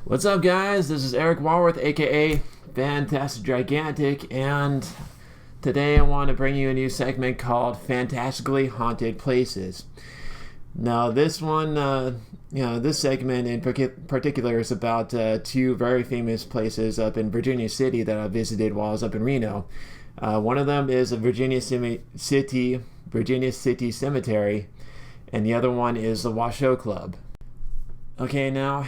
What's up, guys? This is Eric Walworth, aka Fantastic Gigantic, and today I want to bring you a new segment called Fantastically Haunted Places. Now, this one, this segment in particular is about two very famous places up in Virginia City that I visited while I was up in Reno. One of them is a Virginia City Cemetary, and the other one is the Washoe Club. Okay, now,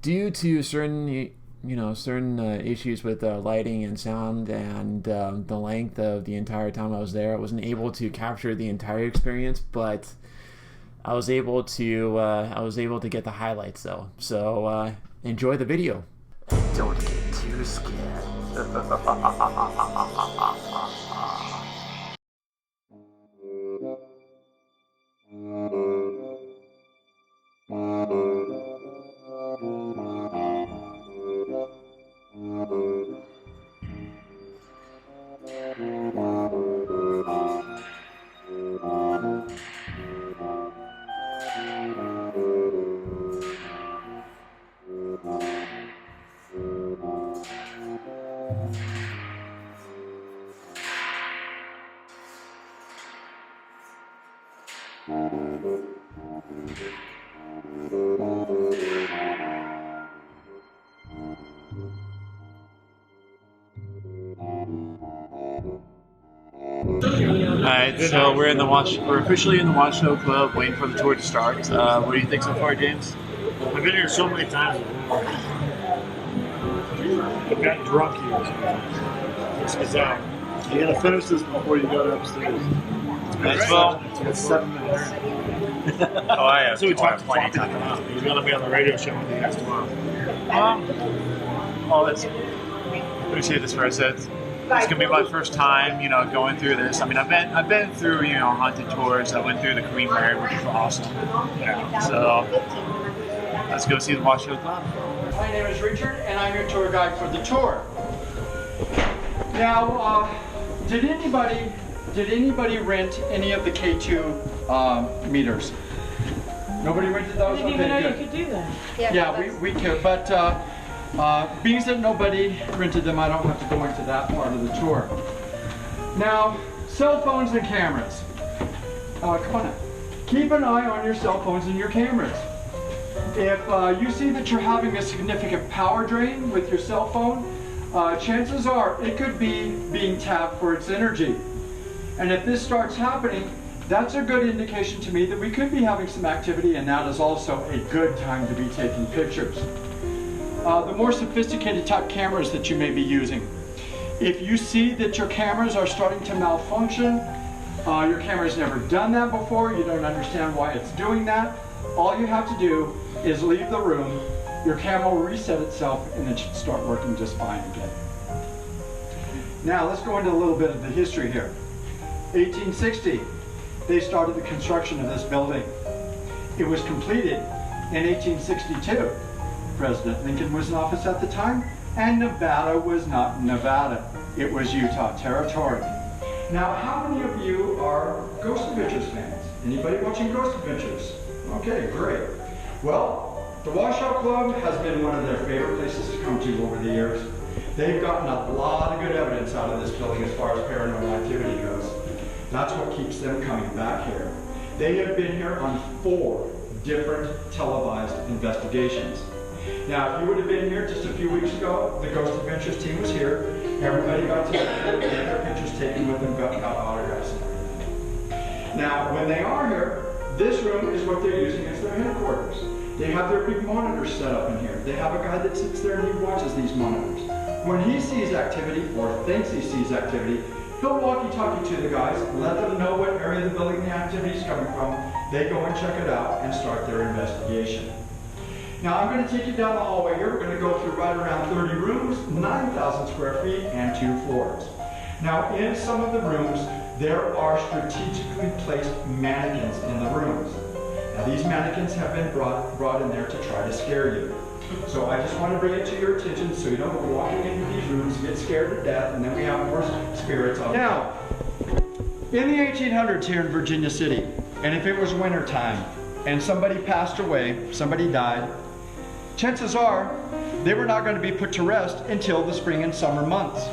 due to certain issues with lighting and sound and the length of the entire time I was there, I wasn't able to capture the entire experience, but I was able to get the highlights though. So enjoy the video. Don't get too scared. Alright, so we're officially in the Washoe Club, waiting for the tour to start. What do you think so far, James? I've been here so many times. I've gotten drunk here. Because you gotta finish this before you go upstairs. It's 7 minutes. Oh, I have. So we talked to Floppy tomorrow. He's gonna be on the radio show with you guys tomorrow. Let's appreciate this first. It's gonna be my first time, going through this. I mean, I've been through, haunted tours. I went through the Queen Mary, which was awesome. Yeah. So let's go see the Washoe Club. My name is Richard, and I'm your tour guide for the tour. Now, did anybody rent any of the K2 meters? Nobody rented those? I didn't even know you could do that. Yeah, we could, but being that nobody rented them, I don't have to go into that part of the tour. Now, cell phones and cameras. Come on now. Keep an eye on your cell phones and your cameras. If you see that you're having a significant power drain with your cell phone, chances are it could be being tapped for its energy. And if this starts happening, that's a good indication to me that we could be having some activity, and that is also a good time to be taking pictures. The more sophisticated type cameras that you may be using. If you see that your cameras are starting to malfunction, your camera's never done that before, you don't understand why it's doing that, all you have to do is leave the room, your camera will reset itself, and it should start working just fine again. Now let's go into a little bit of the history here. 1860, they started the construction of this building. It was completed in 1862. President Lincoln was in office at the time, and Nevada was not Nevada. It was Utah territory. Now, how many of you are Ghost Adventures fans? Anybody watching Ghost Adventures? Okay, great. Well, the Washoe Club has been one of their favorite places to come to over the years. They've gotten a lot of good evidence out of this building as far as paranormal activity goes. That's what keeps them coming back here. They have been here on 4 different televised investigations. Now, if you would have been here just a few weeks ago, the Ghost Adventures team was here. Everybody got to get their pictures taken with them, got autographs. Now, when they are here, this room is what they're using as their headquarters. They have their big monitors set up in here. They have a guy that sits there and he watches these monitors. When he sees activity, or thinks he sees activity, he'll walkie-talkie to the guys, let them know what area of the building the activity is coming from. They go and check it out and start their investigation. Now I'm going to take you down the hallway here. We're going to go through right around 30 rooms, 9,000 square feet, and 2 floors. Now in some of the rooms, there are strategically placed mannequins in the rooms. Now these mannequins have been brought in there to try to scare you. So I just want to bring it to your attention so you don't go walking into these rooms, get scared to death, and then we have more spirits on. Now, in the 1800s here in Virginia City, and if it was winter time, and somebody passed away, somebody died, chances are they were not going to be put to rest until the spring and summer months.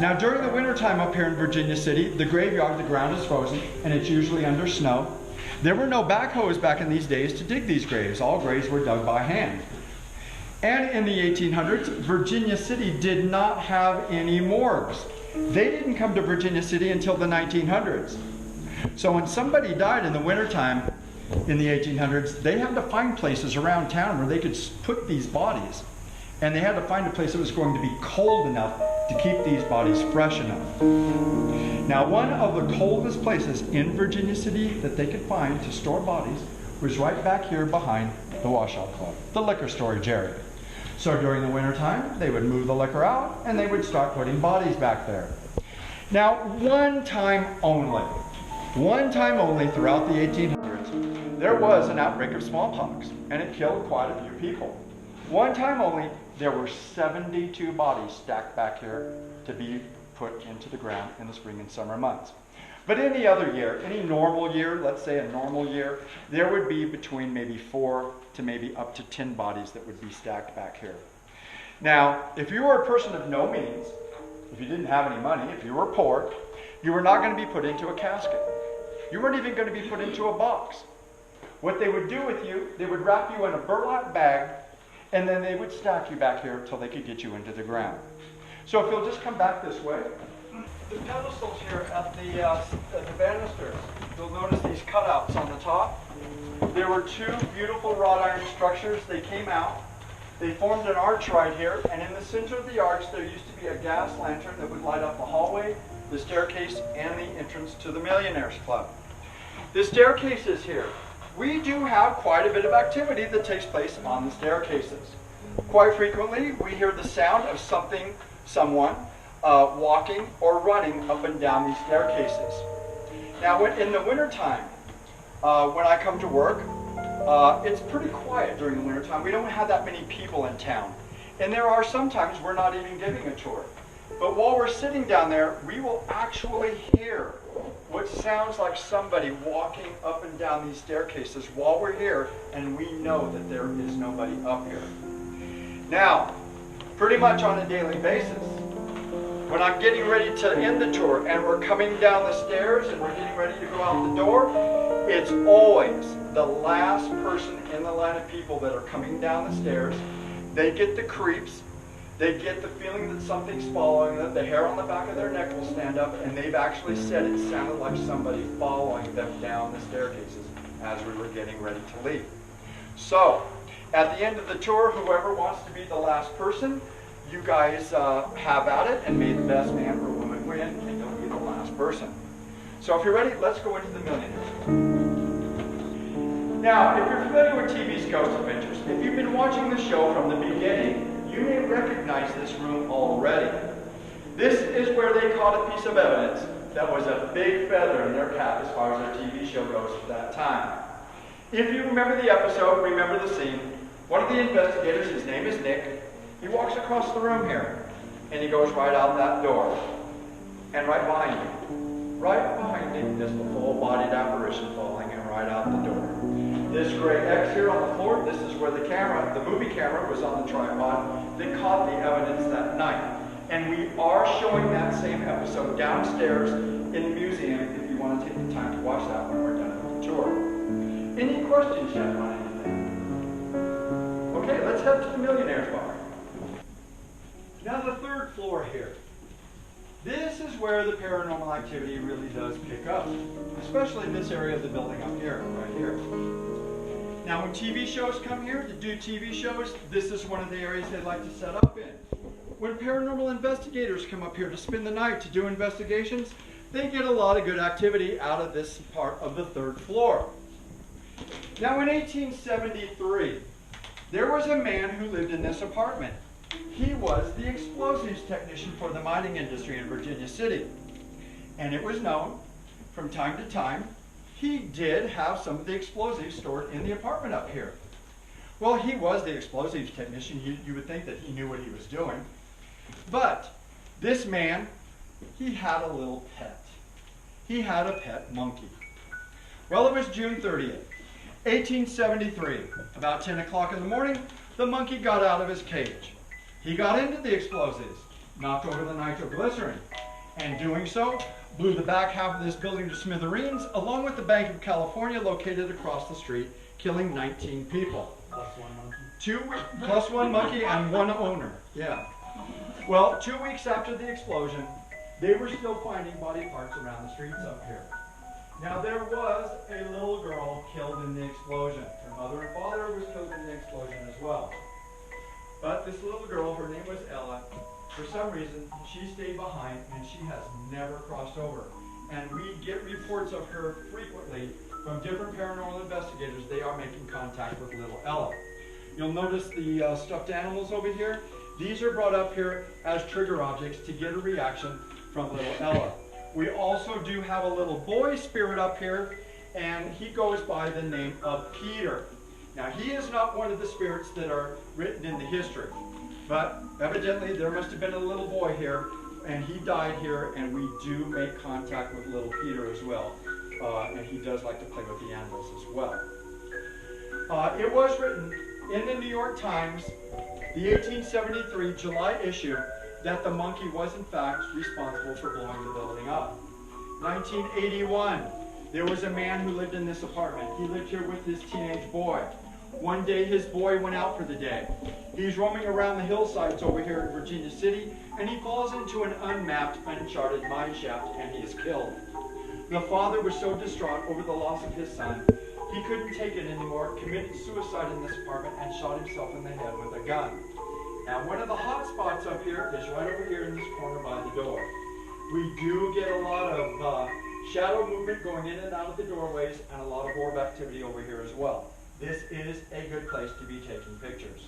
Now during the wintertime up here in Virginia City, the graveyard, the ground is frozen and it's usually under snow. There were no backhoes back in these days to dig these graves. All graves were dug by hand. And in the 1800s, Virginia City did not have any morgues. They didn't come to Virginia City until the 1900s. So when somebody died in the wintertime in the 1800s, they had to find places around town where they could put these bodies. And they had to find a place that was going to be cold enough to keep these bodies fresh enough. Now, one of the coldest places in Virginia City that they could find to store bodies was right back here behind the Washoe Club, the liquor storage area. So during the wintertime, they would move the liquor out and they would start putting bodies back there. Now, one time only throughout the 1800s, there was an outbreak of smallpox and it killed quite a few people. One time only, there were 72 bodies stacked back here to be put into the ground in the spring and summer months. But any other year, any normal year, let's say a normal year, there would be between maybe 4 to maybe up to 10 bodies that would be stacked back here. Now, if you were a person of no means, if you didn't have any money, if you were poor, you were not going to be put into a casket. You weren't even going to be put into a box. What they would do with you, they would wrap you in a burlap bag, and then they would stack you back here until they could get you into the ground. So if you'll just come back this way, the pedestals here at the banisters, you'll notice these cutouts on the top. There were 2 beautiful wrought iron structures. They came out. They formed an arch right here, and in the center of the arch there used to be a gas lantern that would light up the hallway, the staircase, and the entrance to the Millionaires Club. The staircases here. We do have quite a bit of activity that takes place on the staircases. Quite frequently, we hear the sound of someone walking or running up and down these staircases. Now, in the wintertime, when I come to work, it's pretty quiet during the wintertime. We don't have that many people in town. And there are sometimes we're not even giving a tour. But while we're sitting down there, we will actually hear what sounds like somebody walking up and down these staircases while we're here, and we know that there is nobody up here. Now, pretty much on a daily basis, when I'm getting ready to end the tour and we're coming down the stairs and we're getting ready to go out the door, it's always the last person in the line of people that are coming down the stairs. They get the creeps. They get the feeling that something's following them. The hair on the back of their neck will stand up, and they've actually said it sounded like somebody following them down the staircases as we were getting ready to leave. So, at the end of the tour, whoever wants to be the last person, you guys have at it, and may the best man or woman win, and you'll be the last person. So if you're ready, let's go into the Millionaires. Now, if you're familiar with TV's Ghost Adventures, if you've been watching the show from the beginning, you may recognize this room already. This is where they caught a piece of evidence that was a big feather in their cap as far as their TV show goes at that time. If you remember the episode, remember the scene, one of the investigators, his name is Nick, he walks across the room here, and he goes right out that door. And right behind him is the full-bodied apparition falling and right out the door. This gray X here on the floor, this is where the movie camera was on the tripod that caught the evidence that night. And we are showing that same episode downstairs in the museum if you want to take the time to watch that when we're done with the tour. Any questions yet on anything? Okay, let's head to the Millionaires Bar. Now the 3rd floor here. This is where the paranormal activity really does pick up, especially in this area of the building up here, right here. Now when TV shows come here to do TV shows, this is one of the areas they like to set up in. When paranormal investigators come up here to spend the night to do investigations, they get a lot of good activity out of this part of the 3rd floor. Now in 1873, there was a man who lived in this apartment. He was the explosives technician for the mining industry in Virginia City. And it was known from time to time he did have some of the explosives stored in the apartment up here. Well, he was the explosives technician. You would think that he knew what he was doing. But this man, he had a little pet. He had a pet monkey. Well, it was June 30th, 1873. About 10 o'clock in the morning, the monkey got out of his cage. He got into the explosives, knocked over the nitroglycerin, and doing so, blew the back half of this building to smithereens, along with the Bank of California located across the street, killing 19 people. Plus one monkey and one owner, yeah. Well, 2 weeks after the explosion, they were still finding body parts around the streets up here. Now there was a little girl killed in the explosion. Her mother and father was killed in the explosion as well. But this little girl, her name was Ella, for some reason she stayed behind and she has never crossed over. And we get reports of her frequently from different paranormal investigators. They are making contact with little Ella. You'll notice the stuffed animals over here. These are brought up here as trigger objects to get a reaction from little Ella. We also do have a little boy spirit up here, and he goes by the name of Peter. Now, he is not one of the spirits that are written in the history, but evidently there must have been a little boy here, and he died here, and we do make contact with little Peter as well, and he does like to play with the animals as well. It was written in the New York Times, the 1873 July issue, that the monkey was in fact responsible for blowing the building up. 1981, there was a man who lived in this apartment. He lived here with his teenage boy. One day his boy went out for the day. He's roaming around the hillsides over here in Virginia City, and he falls into an unmapped, uncharted mine shaft, and he is killed. The father was so distraught over the loss of his son, he couldn't take it anymore, committed suicide in this apartment, and shot himself in the head with a gun. Now, one of the hot spots up here is right over here in this corner by the door. We do get a lot of shadow movement going in and out of the doorways, and a lot of orb activity over here as well. This is a good place to be taking pictures.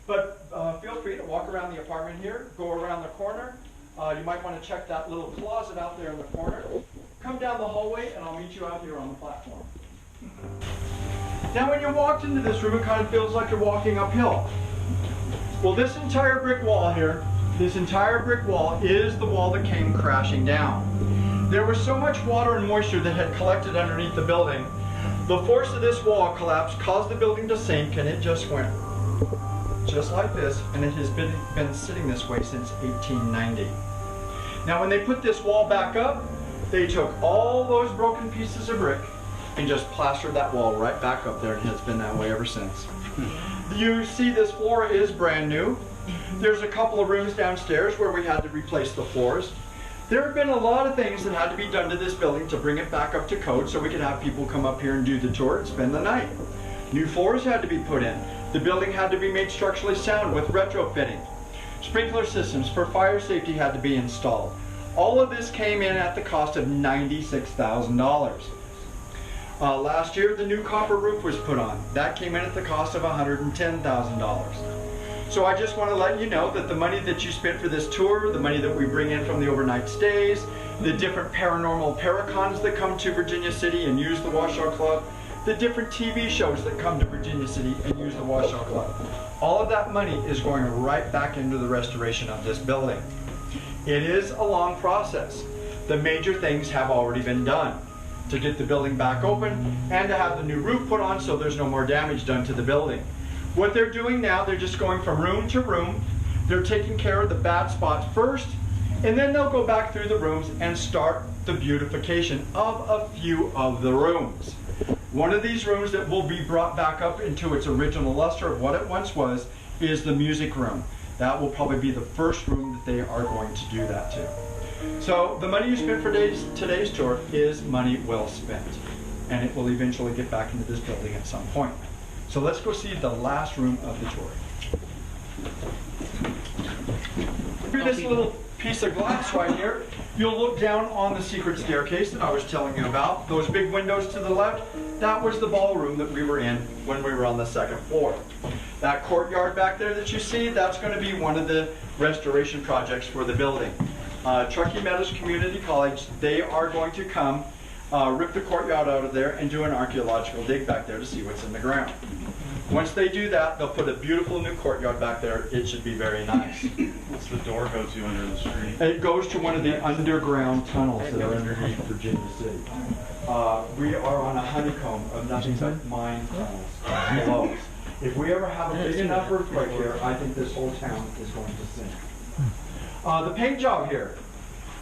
But feel free to walk around the apartment here, go around the corner. You might want to check that little closet out there in the corner. Come down the hallway, and I'll meet you out here on the platform. Now, when you walked into this room, it kind of feels like you're walking uphill. Well, this entire brick wall here, this entire brick wall is the wall that came crashing down. There was so much water and moisture that had collected underneath the building. The force of this wall collapse caused the building to sink, and it just went just like this, and it has been sitting this way since 1890. Now, when they put this wall back up, they took all those broken pieces of brick and just plastered that wall right back up there, and it has been that way ever since. You see this floor is brand new. There's a couple of rooms downstairs where we had to replace the floors. There have been a lot of things that had to be done to this building to bring it back up to code so we could have people come up here and do the tour and spend the night. New floors had to be put in. The building had to be made structurally sound with retrofitting. Sprinkler systems for fire safety had to be installed. All of this came in at the cost of $96,000. Last year, the new copper roof was put on. That came in at the cost of $110,000. So I just want to let you know that the money that you spent for this tour, the money that we bring in from the overnight stays, the different paranormal paracons that come to Virginia City and use the Washoe Club, the different TV shows that come to Virginia City and use the Washoe Club, all of that money is going right back into the restoration of this building. It is a long process. The major things have already been done to get the building back open and to have the new roof put on so there's no more damage done to the building. What they're doing now, they're just going from room to room. They're taking care of the bad spots first, and then they'll go back through the rooms and start the beautification of a few of the rooms. One of these rooms that will be brought back up into its original luster of what it once was is the music room. That will probably be the first room that they are going to do that to. So the money you spent for today's tour is money well spent, and it will eventually get back into this building at some point. So let's go see the last room of the tour. Through this little piece of glass right here, you'll look down on the secret staircase that I was telling you about. Those big windows to the left, that was the ballroom that we were in when we were on the second floor. That courtyard back there that you see, that's going to be one of the restoration projects for the building. Truckee Meadows Community College, they are going to come rip the courtyard out of there and do an archaeological dig back there to see what's in the ground. Once they do that, they'll put a beautiful new courtyard back there. It should be very nice. What's the door go to under the street? It goes to one of the underground tunnels that are underneath Virginia City. We are on a honeycomb of nothing but mine tunnels below us. If we ever have a big enough earthquake here, I think this whole town is going to sink. The paint job here.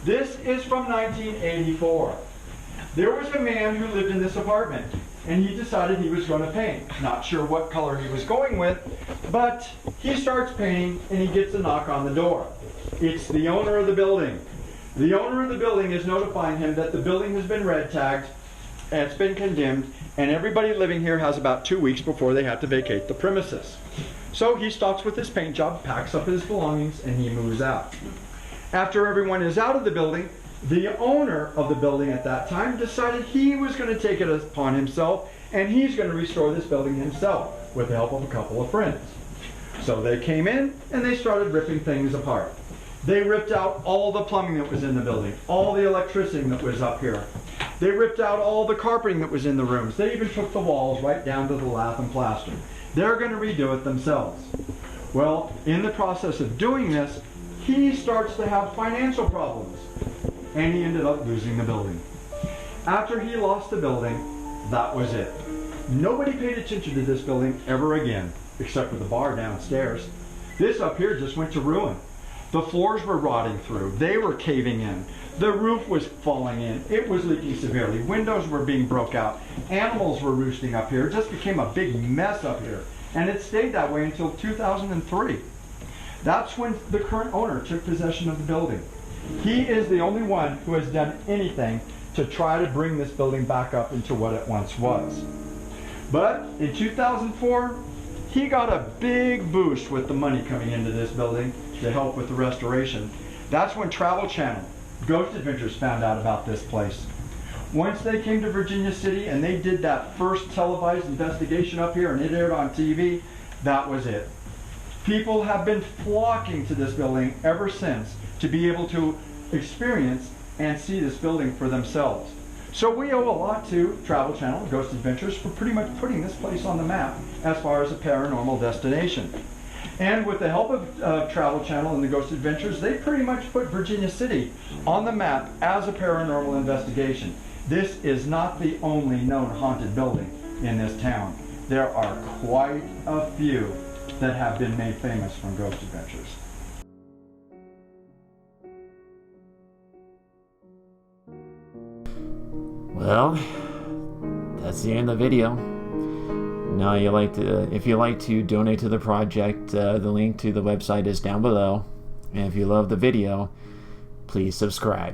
This is from 1984. There was a man who lived in this apartment, and he decided he was going to paint. Not sure what color he was going with, but he starts painting, and he gets a knock on the door. It's the owner of the building. The owner of the building is notifying him that the building has been red tagged, and it's been condemned, and everybody living here has about 2 weeks before they have to vacate the premises. So he stops with his paint job, packs up his belongings, and he moves out. After everyone is out of the building, the owner of the building at that time decided he was going to take it upon himself, and he's going to restore this building himself with the help of a couple of friends. So they came in and they started ripping things apart. They ripped out all the plumbing that was in the building, all the electricity that was up here. They ripped out all the carpeting that was in the rooms. They even took the walls right down to the lath and plaster. They're going to redo it themselves. Well, in the process of doing this, he starts to have financial problems, and he ended up losing the building. After he lost the building, that was it. Nobody paid attention to this building ever again, except for the bar downstairs. This up here just went to ruin. The floors were rotting through. They were caving in. The roof was falling in. It was leaking severely. Windows were being broke out. Animals were roosting up here. It just became a big mess up here. And it stayed that way until 2003. That's when the current owner took possession of the building. He is the only one who has done anything to try to bring this building back up into what it once was. But in 2004, he got a big boost with the money coming into this building to help with the restoration. That's when Travel Channel, Ghost Adventures, found out about this place. Once they came to Virginia City and they did that first televised investigation up here and it aired on TV, that was it. People have been flocking to this building ever since to be able to experience and see this building for themselves. So we owe a lot to Travel Channel, Ghost Adventures, for pretty much putting this place on the map as far as a paranormal destination. And with the help of Travel Channel and the Ghost Adventures, they pretty much put Virginia City on the map as a paranormal investigation. This is not the only known haunted building in this town. There are quite a few that have been made famous from Ghost Adventures. Well, that's the end of the video. Now, if you like to donate to the project, the link to the website is down below. And if you love the video, please subscribe.